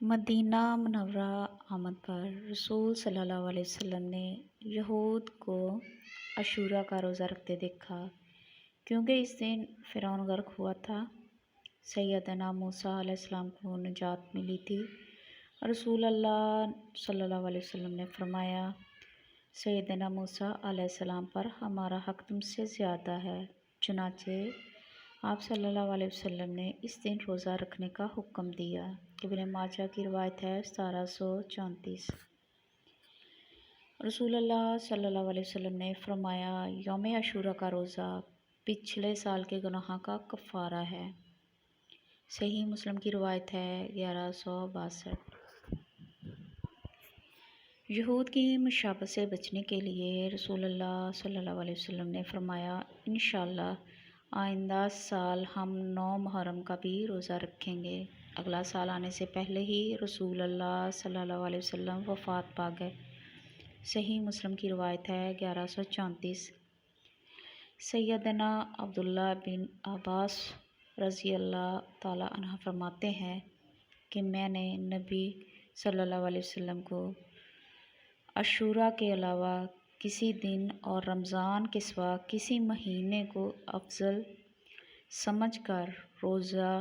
Medina Munawwara आमद पर रसूल सल्लल्लाहु अलैहि वसल्लम ने यहूद को अशूरा का रोज़ा रखते देखा, क्योंकि इस दिन फ़िरौन गर्क हुआ था। सैयदना मूसा अलैहिस्सलाम को निजात मिली थी। रसूल अल्लाह सल्लल्लाहु अलैहि वसल्लम ने फरमाया, सैयदना मूसा अलैहिस्सलाम पर हमारा हक़ तुमसे ज़्यादा है। चुनाचे आप सल्लल्लाहु अलैहि वसल्लम ने इस दिन रोज़ा रखने का हुक्म दिया। इब्न माजा की रिवायत है 1734। रसूल अल्लाह सल्लल्लाहु अलैहि वसल्लम ने फरमाया, यौम अशूरा का रोज़ा पिछले साल के गुनाह का कफ़ारा है। सही मुस्लिम की रिवायत है 1162। यहूद की मुशाबत से बचने के लिए रसूल अल्लाह सल्लल्लाहु अलैहि वसल्लम ने फरमाया, इंशाअल्लाह आइंदा साल हम 9 मुहर्रम का भी रोज़ा रखेंगे। अगला साल आने से पहले ही रसूल अल्लाह सल्लल्लाहु अलैहि वसल्लम वफ़ात पा गए। सही मुस्लिम की रिवायत है 1134। सैयदना अब्दुल्ला बिन अब्बास रज़ी अल्लाह ताला अन्हा फरमाते हैं कि मैंने नबी सल्लल्लाहु अलैहि वसल्लम को अशूरा के अलावा किसी दिन और रमज़ान के सिवा किसी महीने को अफजल समझकर रोज़ा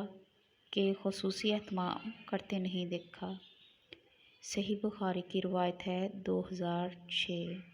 के ख़ुसूसी एहतमाम करते नहीं देखा। सही बुखारी की रिवायत है 2006।